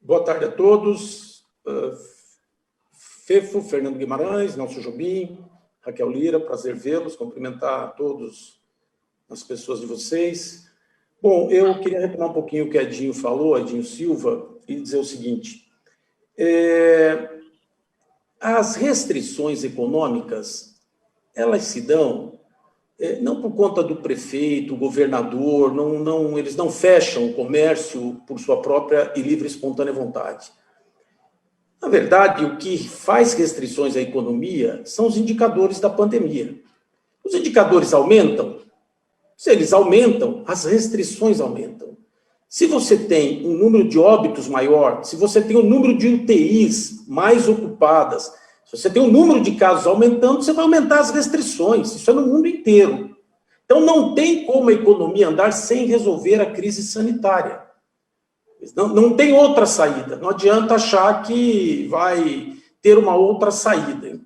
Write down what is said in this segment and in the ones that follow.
Boa tarde a todos. Fefo, Fernando Guimarães, Nelson Jobim, Raquel Lira, prazer vê-los, cumprimentar a todos as pessoas de vocês. Bom, eu queria retomar um pouquinho o que Edinho falou, Edinho Silva, e dizer o seguinte. As restrições econômicas, elas se dão não por conta do prefeito, governador, eles não fecham o comércio por sua própria e livre e espontânea vontade. Na verdade, o que faz restrições à economia são os indicadores da pandemia. Os indicadores aumentam, se eles aumentam, as restrições aumentam. Se você tem um número de óbitos maior, se você tem um número de UTIs mais ocupadas, se você tem um número de casos aumentando, você vai aumentar as restrições. Isso é no mundo inteiro. Então, não tem como a economia andar sem resolver a crise sanitária. Não tem outra saída. Não adianta achar que vai ter uma outra saída.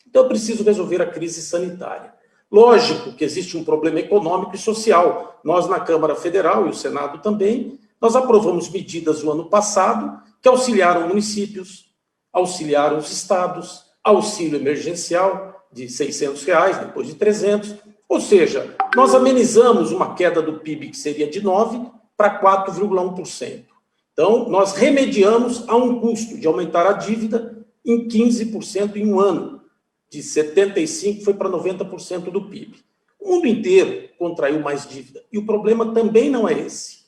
Então, eu preciso resolver a crise sanitária. Lógico que existe um problema econômico e social. Nós, na Câmara Federal e o Senado também, nós aprovamos medidas no ano passado que auxiliaram municípios, auxiliaram os estados, auxílio emergencial de R$600, depois de 300. Ou seja, nós amenizamos uma queda do PIB que seria de 9% para 4,1%. Então, nós remediamos a um custo de aumentar a dívida em 15% em um ano. De 75% foi para 90% do PIB. O mundo inteiro contraiu mais dívida. E o problema também não é esse.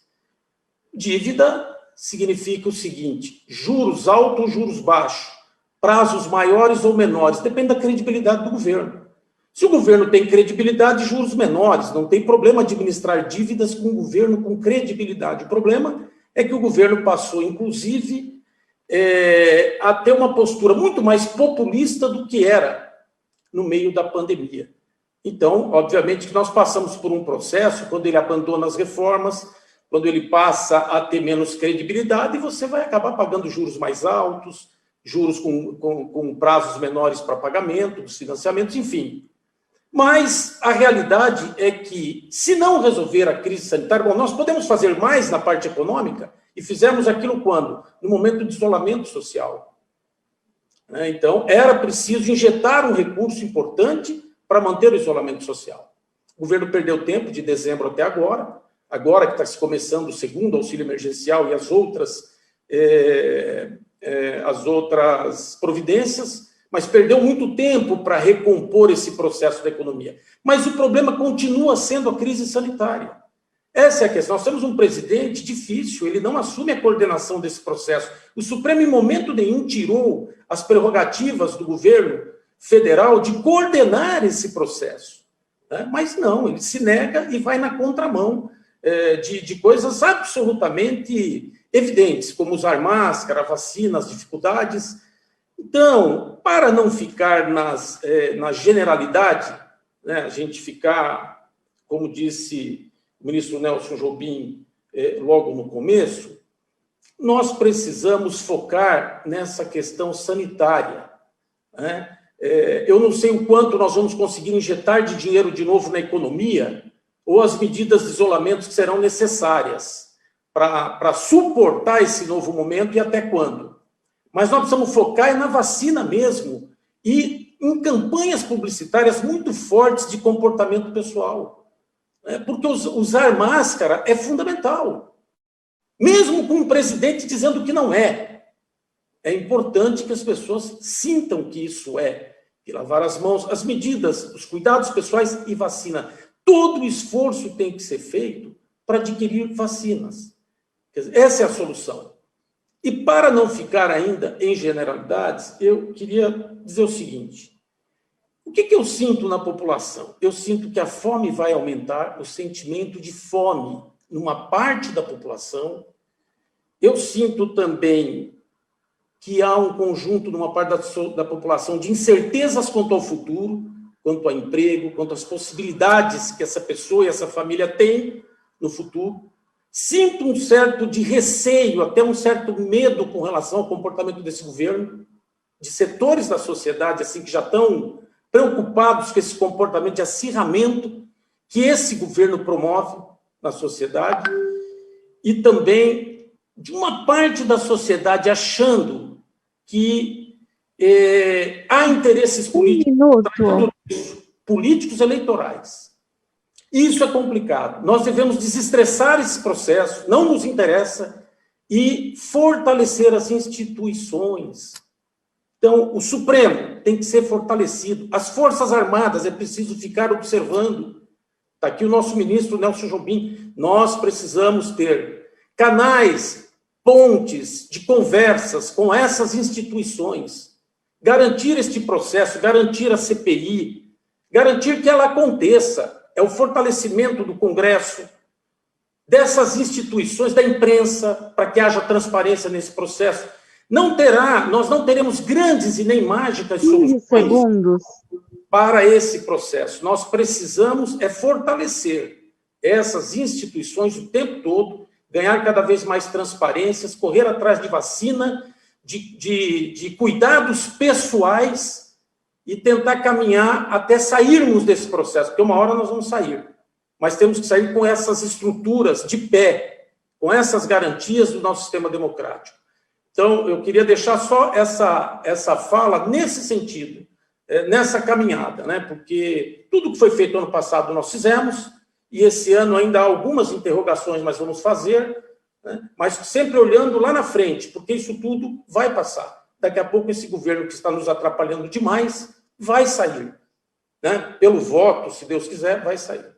Dívida significa o seguinte: juros altos ou juros baixos, prazos maiores ou menores, depende da credibilidade do governo. Se o governo tem credibilidade, juros menores, não tem problema administrar dívidas com um governo com credibilidade. O problema é que o governo passou, inclusive, a ter uma postura muito mais populista do que era no meio da pandemia. Então, obviamente, que nós passamos por um processo, quando ele abandona as reformas, quando ele passa a ter menos credibilidade, você vai acabar pagando juros mais altos, juros com prazos menores para pagamento, dos financiamentos, enfim. Mas a realidade é que, se não resolver a crise sanitária, bom, nós podemos fazer mais na parte econômica, e fizemos aquilo quando? No momento de isolamento social. Então, era preciso injetar um recurso importante para manter o isolamento social. O governo perdeu tempo de dezembro até agora que está se começando o segundo auxílio emergencial e as outras providências, mas perdeu muito tempo para recompor esse processo da economia. Mas o problema continua sendo a crise sanitária. Essa é a questão. Nós temos um presidente difícil, ele não assume a coordenação desse processo. O Supremo, em momento nenhum, tirou as prerrogativas do governo federal de coordenar esse processo. Mas não, ele se nega e vai na contramão de coisas absolutamente evidentes, como usar máscara, vacina, as dificuldades. Então, para não ficar na generalidade, a gente ficar, como disse o ministro Nelson Jobim logo no começo, nós precisamos focar nessa questão sanitária. Eu não sei o quanto nós vamos conseguir injetar de dinheiro de novo na economia, ou as medidas de isolamento que serão necessárias para suportar esse novo momento e até quando. Mas nós precisamos focar na vacina mesmo e em campanhas publicitárias muito fortes de comportamento pessoal. Porque usar máscara é fundamental. Mesmo com o presidente dizendo que não é. É importante que as pessoas sintam que isso é. E lavar as mãos, as medidas, os cuidados pessoais e vacina. Todo o esforço tem que ser feito para adquirir vacinas. Quer dizer, essa é a solução. E para não ficar ainda em generalidades, eu queria dizer o seguinte. O que eu sinto na população? Eu sinto que a fome vai aumentar, o sentimento de fome numa parte da população. Eu sinto também que há um conjunto, numa parte da população, de incertezas quanto ao futuro, quanto ao emprego, quanto às possibilidades que essa pessoa e essa família têm no futuro. Sinto um certo de receio, até um certo medo com relação ao comportamento desse governo, de setores da sociedade assim que já estão preocupados com esse comportamento de acirramento que esse governo promove na sociedade, e também de uma parte da sociedade achando que há interesses políticos eleitorais. Isso é complicado. Nós devemos desestressar esse processo, não nos interessa, e fortalecer as instituições. Então, o Supremo tem que ser fortalecido. As Forças Armadas, é preciso ficar observando. Está aqui o nosso ministro Nelson Jobim. Nós precisamos ter canais, pontes de conversas com essas instituições. Garantir este processo, garantir a CPI, garantir que ela aconteça. É o fortalecimento do Congresso, dessas instituições, da imprensa, para que haja transparência nesse processo. Nós não teremos grandes e nem mágicas soluções para esse processo. Nós precisamos fortalecer essas instituições o tempo todo, ganhar cada vez mais transparências, correr atrás de vacina, de cuidados pessoais e tentar caminhar até sairmos desse processo, porque uma hora nós vamos sair. Mas temos que sair com essas estruturas de pé, com essas garantias do nosso sistema democrático. Então, eu queria deixar só essa fala nesse sentido, nessa caminhada, né? Porque tudo que foi feito ano passado nós fizemos, e esse ano ainda há algumas interrogações, mas vamos fazer, né? Mas sempre olhando lá na frente, porque isso tudo vai passar. Daqui a pouco esse governo que está nos atrapalhando demais vai sair, né? Pelo voto, se Deus quiser, vai sair.